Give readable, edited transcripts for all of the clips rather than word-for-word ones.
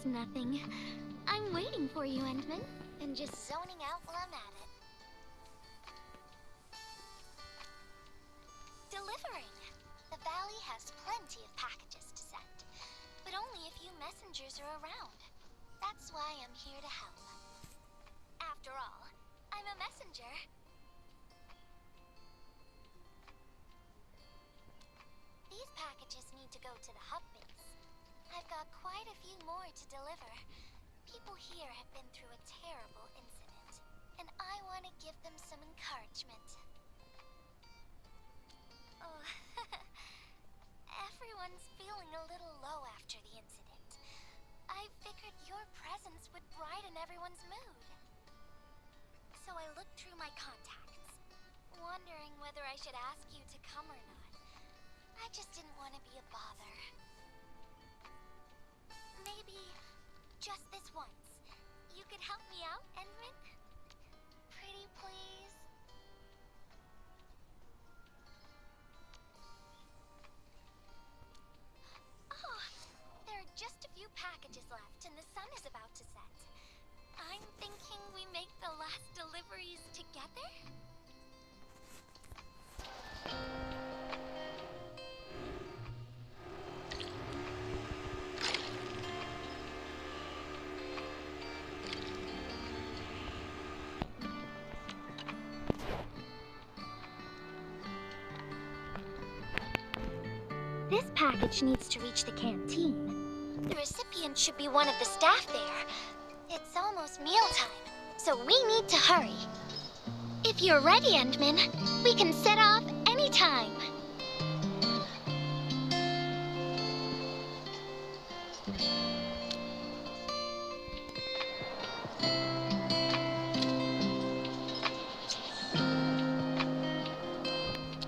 nothing. I'm waiting for you, Endman, and just Zoning out while I'm at it. Delivering. The valley has plenty of packages to send, but only a few messengers are around. That's why I'm here to help. After all, I'm a messenger. These packages need to go to the hub base. I've got quite a few more to deliver. People here have been through a terrible incident, and I want to give them some encouragement. Oh, everyone's feeling a little low after the incident. I figured your presence would brighten everyone's mood. So I looked through my contacts, wondering whether I should ask you to come or not. I just didn't want to be a bother. Maybe just this once, you could help me out, Endman? Pretty please? Oh, there are just a few packages left and the sun is about to set. I'm thinking we make the last deliveries together? This package needs to reach the canteen. The recipient should be one of the staff there. It's almost mealtime, so we need to hurry. If you're ready, Endman, we can set off anytime.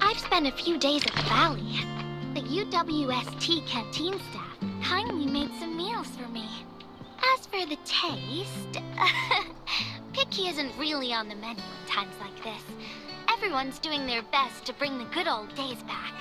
I've spent a few days at the valley. The UWST canteen staff kindly made some meals for me. As for the taste, picky isn't really on the menu in times like this. Everyone's doing their best to bring the good old days back.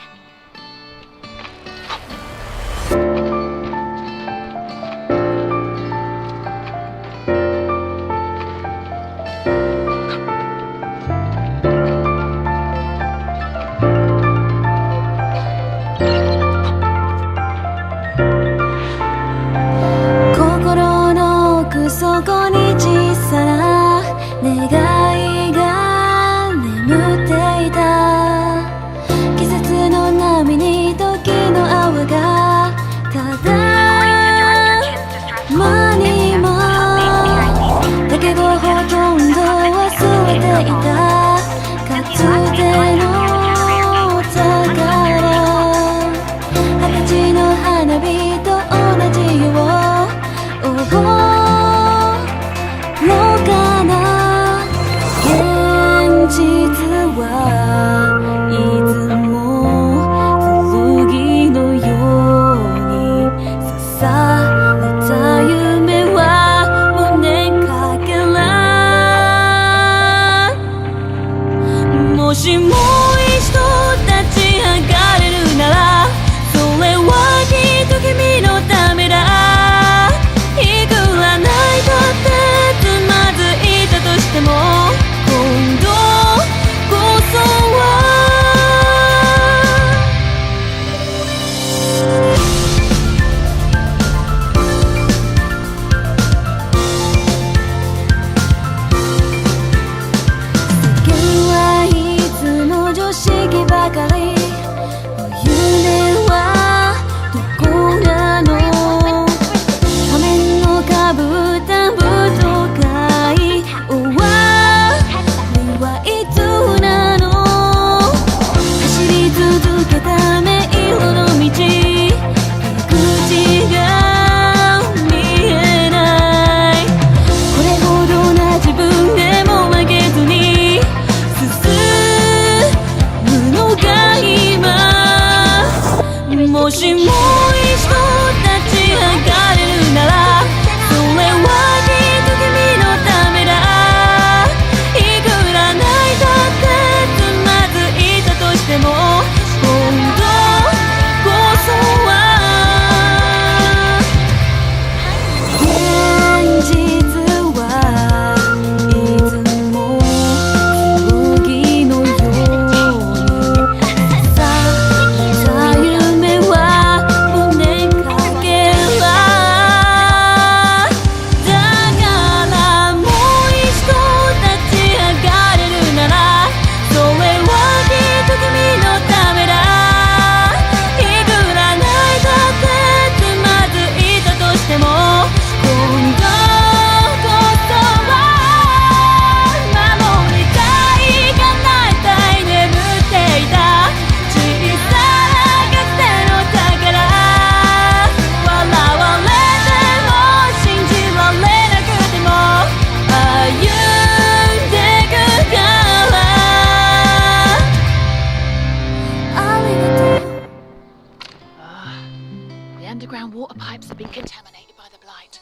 Our water pipes have been contaminated by the blight.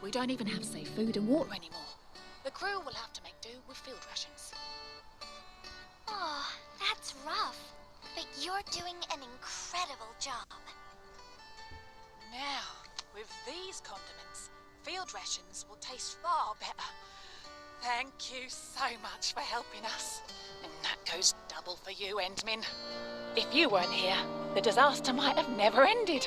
We don't even have safe food and water anymore. The crew will have to make do with field rations. Oh, that's rough. But you're doing an incredible job. Now, with these condiments, field rations will taste far better. Thank you so much for helping us. And that goes double for you, Endmin. If you weren't here, the disaster might have never ended.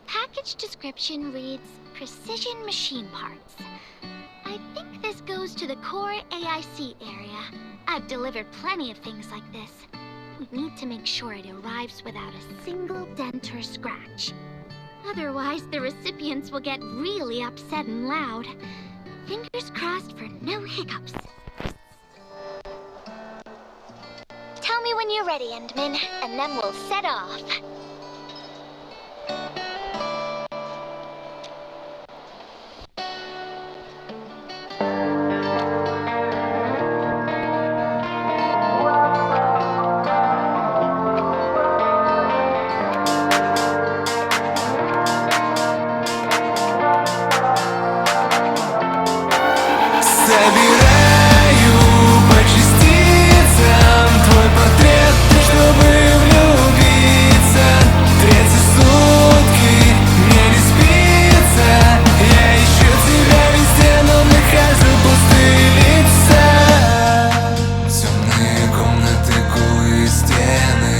Package description reads precision machine parts. I think this goes to the core AIC area. I've delivered plenty of things like this. We need to make sure it arrives without a single dent or scratch. Otherwise, the recipients will get really upset and loud. Fingers crossed for no hiccups. Tell me when you're ready, Endmin, and then we'll set off. Собираю по частицам твой портрет, чтобы влюбиться. Третьи сутки мне не спится. Я ищу тебя везде, но нахожу пустые лица. Темные комнаты, голые стены,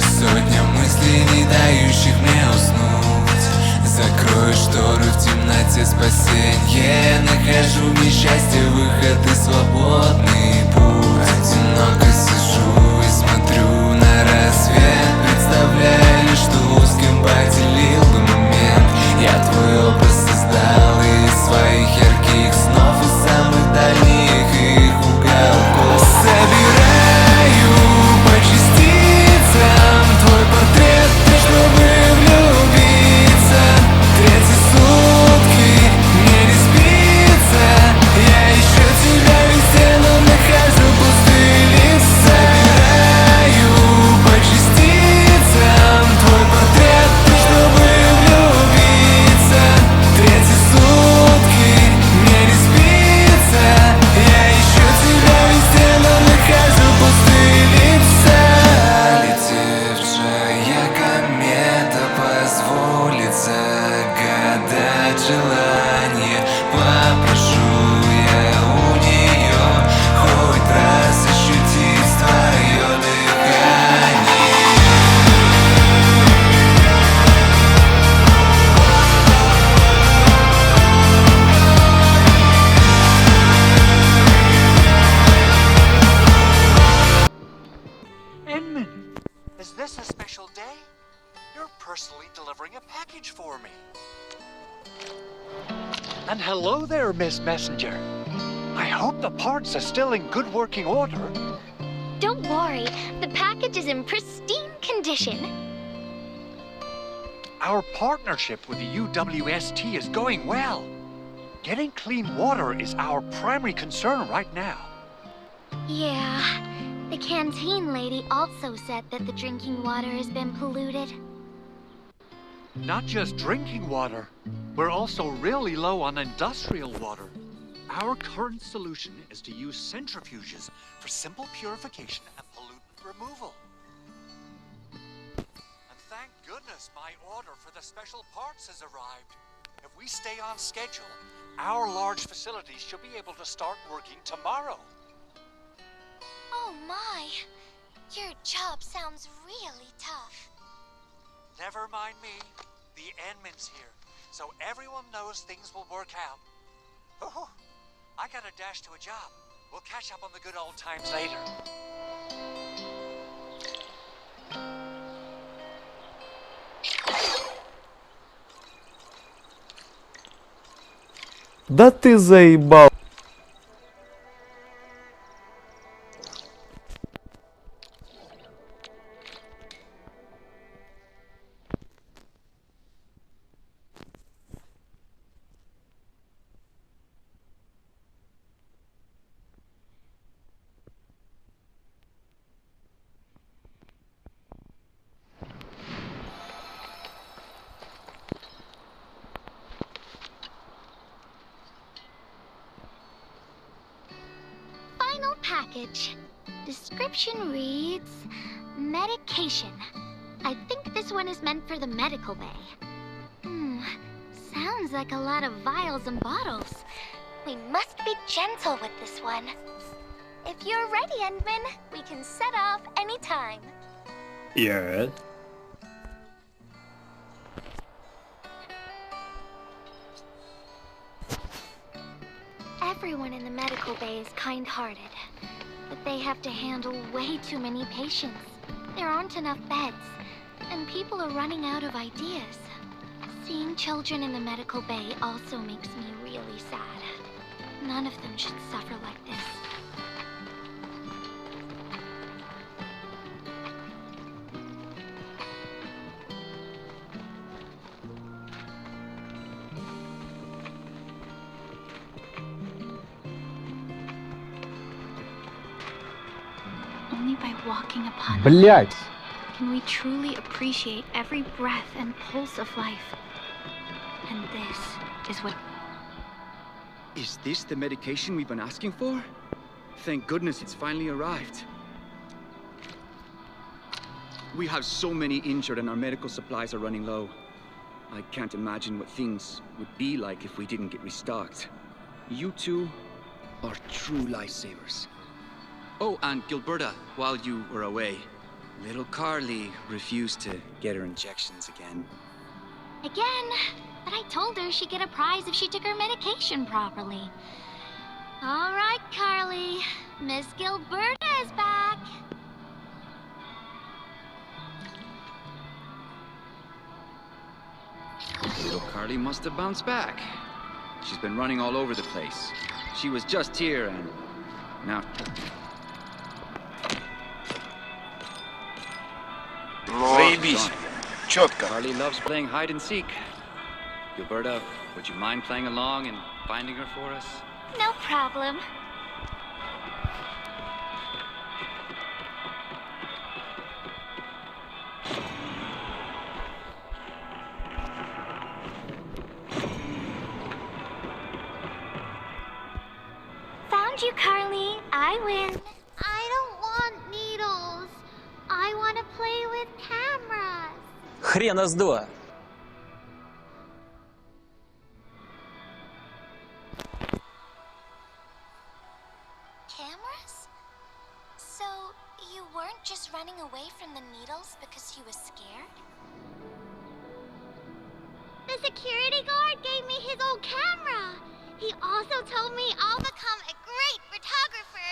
сотня мыслей, не дающих мне уснуть. Закрою шторы, в темноте спасенье. Нахожу мне счастье, выход и свободный путь. Одиноко сижу и смотрю на рассвет, представляя, что узким поделил бы момент. Я твой образ создал из своих ярких снов, из самых дальних их уголков. Собираю по частицам твой портрет, чтобы влюбиться. Третьи сутки мне не спится. Я ищу тебя везде, но нахожу пустые лица. Собираю по частицам твой портрет, чтобы влюбиться. Третьи сутки мне не спится. Я ищу тебя везде, но нахожу пустые лица. Летевшая комета позволит загадать желание. Попрошу я у нее хоть раз ощутить твое дыхание. Inman, is this a special day? You're personally delivering a package for me. And hello there, Miss Messenger. I hope the parts are still in good working order. Don't worry, the package is in pristine condition. Our partnership with the UWST is going well. Getting clean water is our primary concern right now. Yeah, the canteen lady also said that the drinking water has been polluted. Not just drinking water, we're also really low on industrial water. Our current solution is to use centrifuges for simple purification and pollutant removal. And thank goodness my order for the special parts has arrived. If we stay on schedule, our large facility should be able to start working tomorrow. Oh my! Your job sounds really tough. Never mind me. The admin's here, so everyone knows things will work out. Oh, I gotta dash to a job. We'll catch up on the good old times later. Да ты заебал. Final package. Description reads, medication. I think this one is meant for the medical bay. Sounds like a lot of vials and bottles. We must be gentle with this one. If you're ready, Endman, we can set off anytime. Yeah. Everyone in the medical bay is kind-hearted, but they have to handle way too many patients. There aren't enough beds, and people are running out of ideas. Seeing children in the medical bay also makes me really sad. None of them should suffer like this. Only by walking upon the Блять. light can we truly appreciate every breath and pulse of life. And this is what... Is this the medication we've been asking for? Thank goodness it's finally arrived. We have so many injured and our medical supplies are running low. I can't imagine what things would be like if we didn't get restocked. You two are true lifesavers. Oh, and Gilberta, while you were away, little Carly refused to get her injections again. Again, but I told her she'd get a prize if she took her medication properly. All right, Carly. Miss Gilberta is back. Little Carly must have bounced back. She's been running all over the place. She was just here and now... Заебись. Четко. Carly loves playing hide and seek. Gilberta, would you mind playing along and finding her for us? No problem. Found you, Carly. I win. I don't want needles. I want to play with cameras. Хрена с два. Cameras? So, you weren't just running away from the needles because you were scared? The security guard gave me his old camera. He also told me I'll become a great photographer.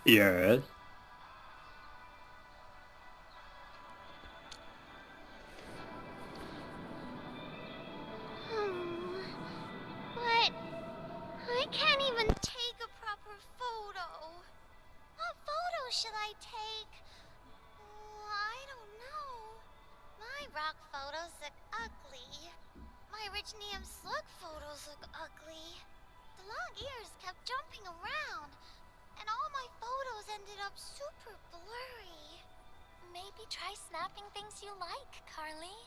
Yeah. But I can't even take a proper photo. What photo should I take? I don't know. My rock photos look ugly. My Rich Neum Slug photos look ugly. The long ears kept jumping around, and all my photos ended up super blurry. Maybe try snapping things you like, Carly.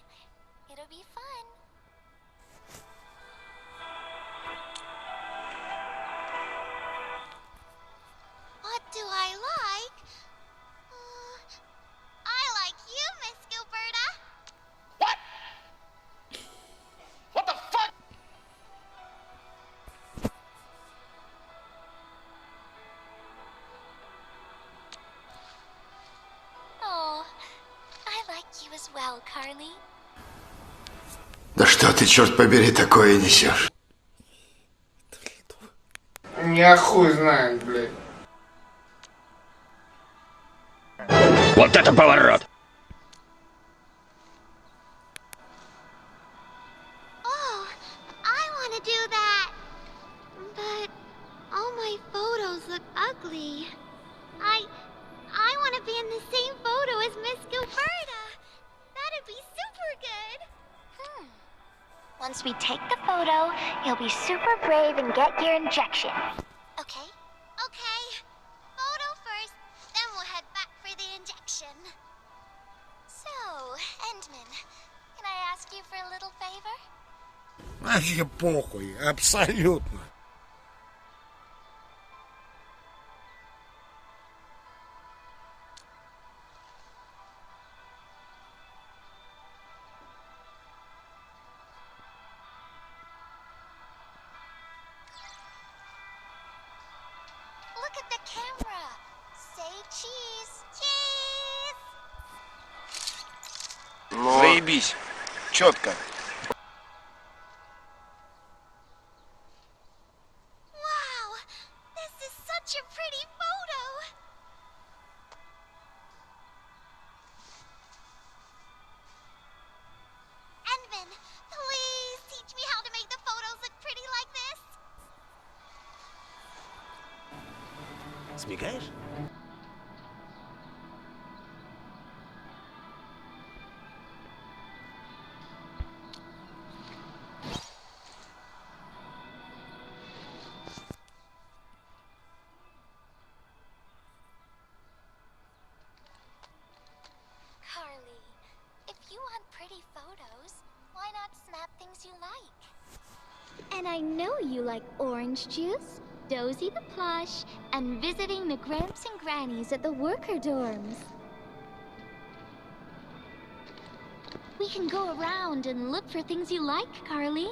It'll be fun. What do I like? I like you, Miss Gilberta. What? What the fuck? Oh, I like you as well, Carly. Да что ты, черт побери, такое несешь? Я хуй знает, блядь. Вот это поворот! Oh, I want to do that. But all my photos look ugly. I want to be in the same photo as Miss Gilberta. That'd be super good. Once we take the photo, you'll be super brave and get your injection. Okay. Okay. Photo first, then we'll head back for the injection. So, Endman, can I ask you for a little favor? Вообще похуй, абсолютно. Look at the camera. Say cheese. Cheese! Заебись. Четко. Wow! This is such a pretty photo! Endman, please teach me how to make the photos look pretty like this. Смекаешь? Carly, if you want pretty photos, why not snap things you like? And I know you like orange juice, Dozy the plush, and visiting the Gramps and Grannies at the worker dorms. We can go around and look for things you like, Carly.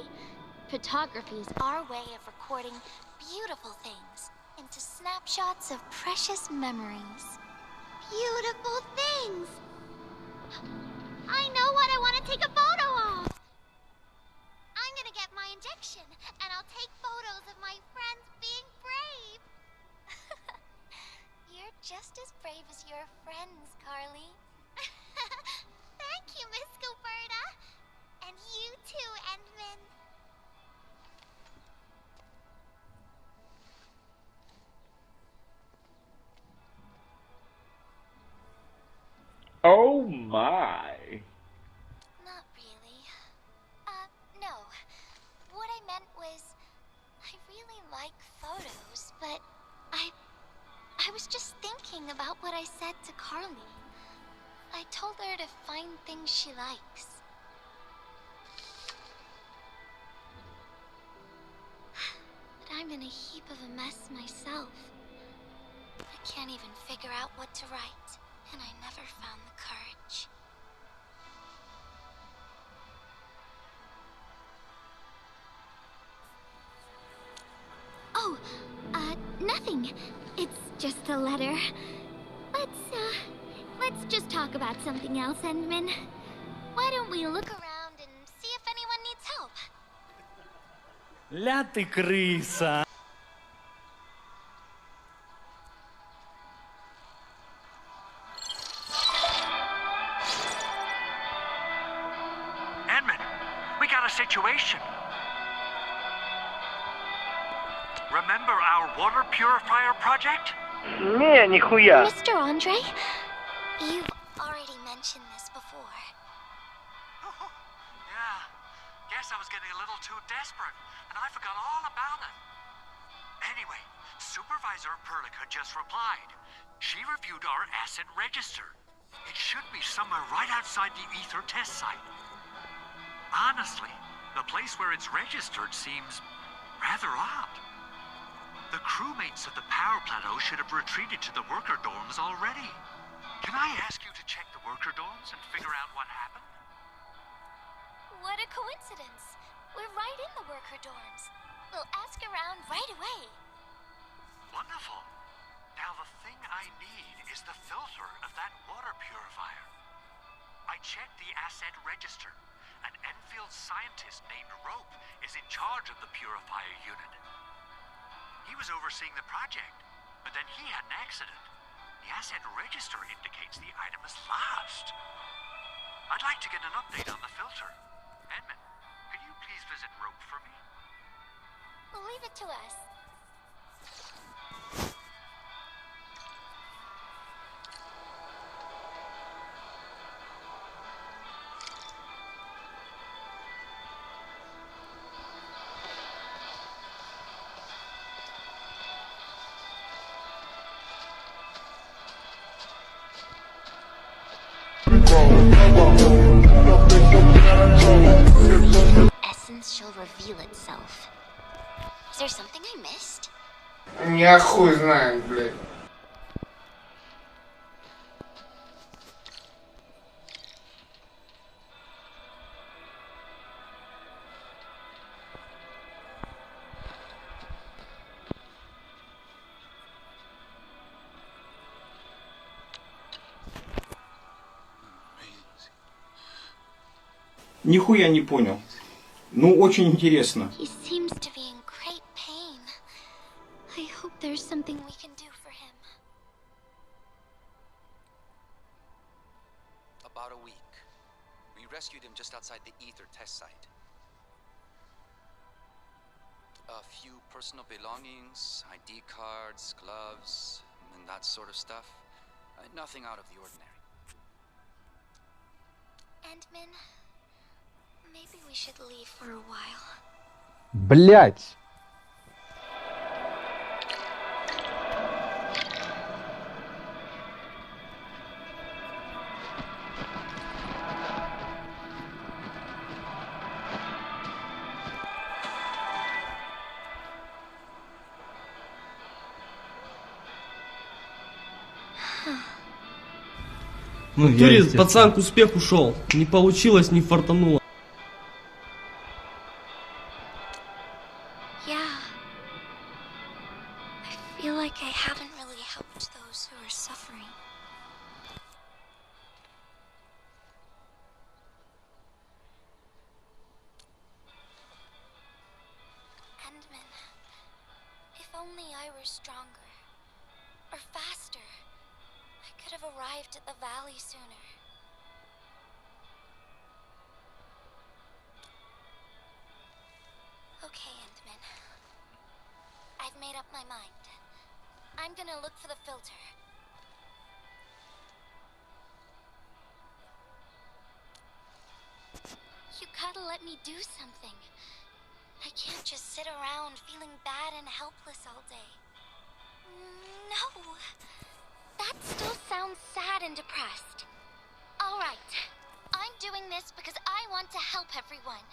Photography is our way of recording beautiful things into snapshots of precious memories. Beautiful things! I know what I want to take a photo of! I'm gonna get my injection, and I'll take photos of my friends being brave! You're just as brave as your friends, Carly. Thank you, Miss Gilberta! And you too, Endman! Oh my. Not really. No. What I meant was, I really like photos, but I was just thinking about what I said to Carly. I told her to find things she likes. But I'm in a heap of a mess myself. I can't even figure out what to write, and I never found the courage. Oh, nothing. It's just a letter. Let's just talk about something else, Endman. Why don't we look around and see if anyone needs help? Ля ты крыса. Edmund, we got a situation. Remember our water purifier project? Не, нихуя. Mr. Andre, you've already mentioned this before. Yeah. Guess I was getting a little too desperate, and I forgot all about it. Anyway, Supervisor Perlica just replied. She reviewed our asset register. It should be somewhere right outside the Ether test site. Honestly, the place where it's registered seems rather odd. The crewmates of the power plateau should have retreated to the worker dorms already. Can I ask you to check the worker dorms and figure out what happened? What a coincidence. We're right in the worker dorms. We'll ask around right away. Wonderful. Now the thing I need is the filter of that water purifier. I checked the asset register. An field scientist named Rope is in charge of the purifier unit. He was overseeing the project, but then he had an accident. The asset register indicates the item is lost. I'd like to get an update on the filter. Edmund, could you please visit Rope for me? We'll leave it to us. Essence shall reveal itself. Is there something I missed? Я хуй знает, блядь. Нихуя не понял. Ну, очень интересно. He seems to be in great pain. I hope there's something we can do for him. About a week. We rescued him just outside the Ether test site. A few personal belongings, ID cards, gloves, and that sort of stuff. Nothing out of the ordinary. Ant-Man, maybe we should leave for a while. Блять! Ну, пацан к успеху шел. Не получилось, не фартануло. Yeah. I feel like I haven't really helped those who are suffering. Ant-Man, if only I were stronger, or faster, I could have arrived at the valley sooner. Okay, Ant-Man. I've made up my mind. I'm gonna look for the filter. You gotta let me do something. I can't just sit around feeling bad and helpless all day. No! That still sounds sad and depressed. Alright. I'm doing this because I want to help everyone.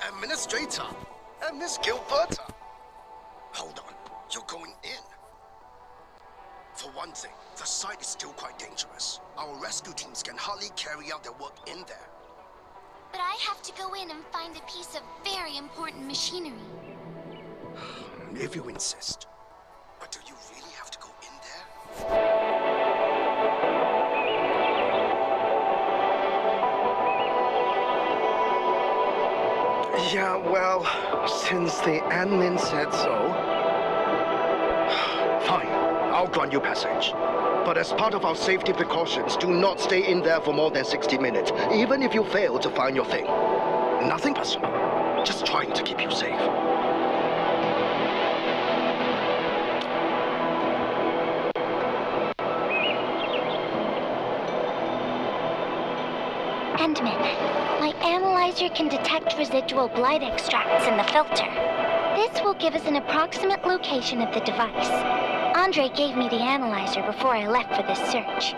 Administrator and Miss Gilberta. Hold on, you're going in. For one thing, the site is still quite dangerous. Our rescue teams can hardly carry out their work in there. But I have to go in and find a piece of very important machinery. If you insist. But do you really have to go in there? Yeah, well, since the admin said so... Fine, I'll grant you passage. But as part of our safety precautions, do not stay in there for more than 60 minutes, even if you fail to find your thing. Nothing personal, just trying to keep you safe. Ant-Man, my analyzer can detect residual blight extracts in the filter. This will give us an approximate location of the device. Andre gave me the analyzer before I left for this search.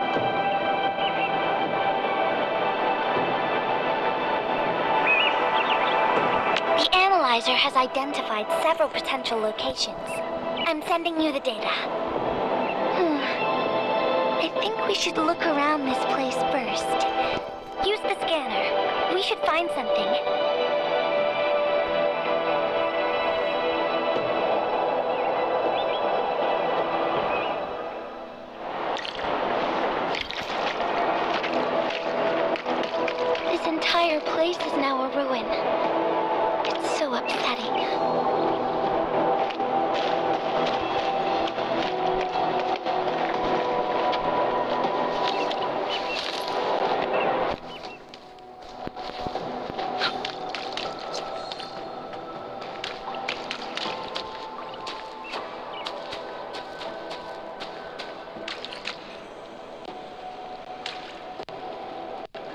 The analyzer has identified several potential locations. I'm sending you the data. I think we should look around this place first. Use the scanner. We should find something. This entire place is now a ruin. It's so upsetting.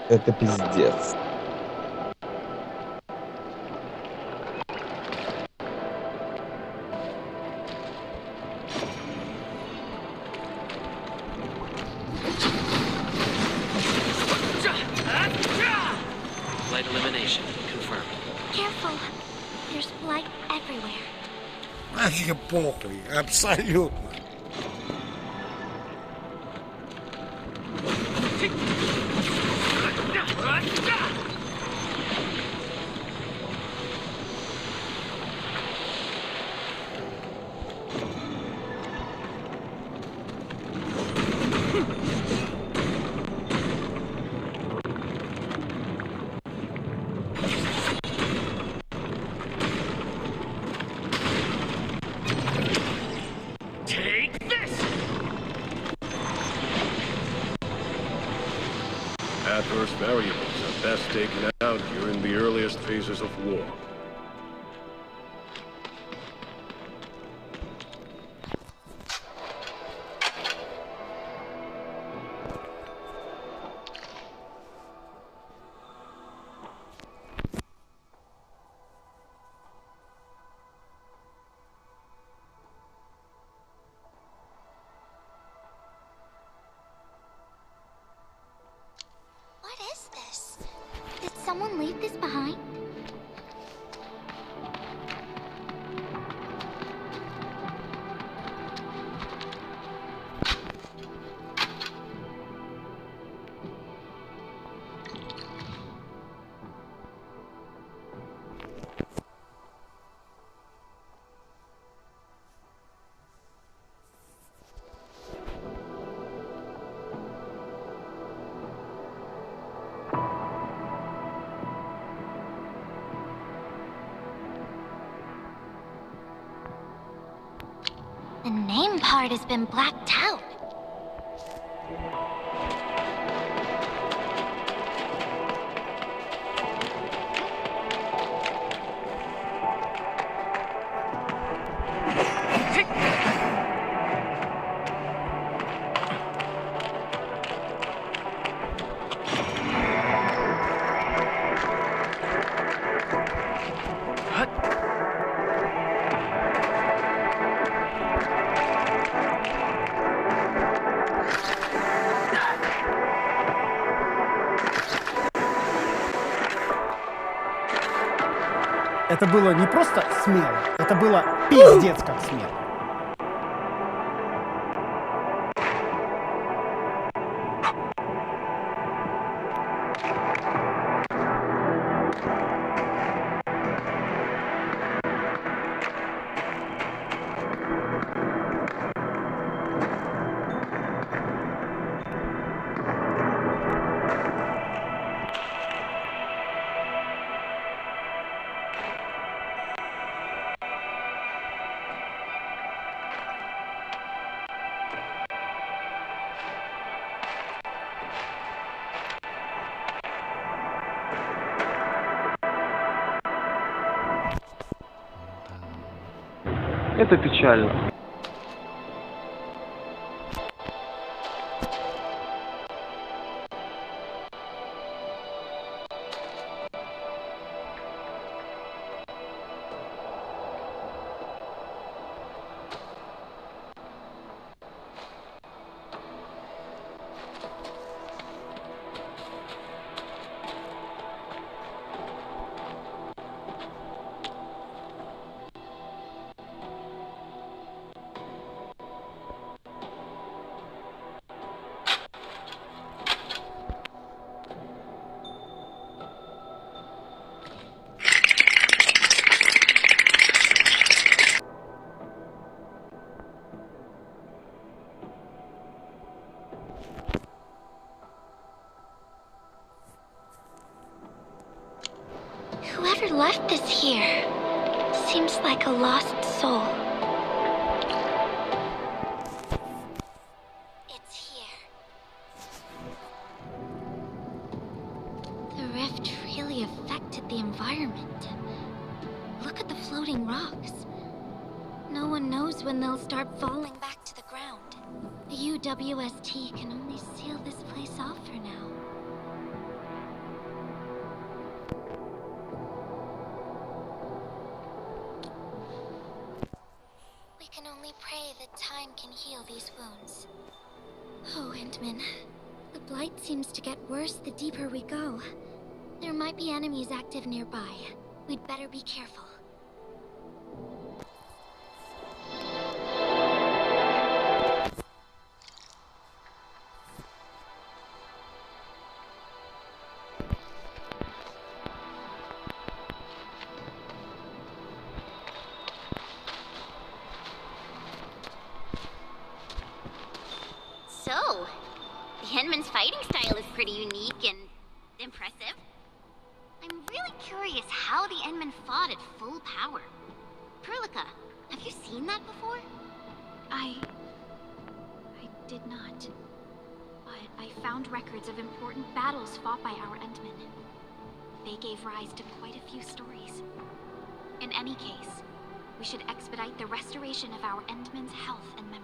Это пиздец. Light elimination confirmed. Careful. There's blight everywhere. Вообще похуй, абсолютно. Adverse variables are best taken out during the earliest phases of war. What is this? Did someone leave this behind? The name part has been blacked out. Это было не просто смело, это было пиздец как смело. Это печально. Whoever left this here seems like a lost soul. It's here. The rift really affected the environment. Look at the floating rocks. No one knows when they'll start falling back to the ground. The UWST can only seal this place off for now. We can only pray that time can heal these wounds. Oh, Entman. The blight seems to get worse the deeper we go. There might be enemies active nearby. We'd better be careful. So, the Henman's fighting style is pretty unique and impressive. I'm really curious how the Enman fought at full power. Perlica, have you seen that before? I did not. But I found records of important battles fought by our Entmen. They gave rise to quite a few stories. In any case, we should expedite the restoration of our Entmen's health and memory.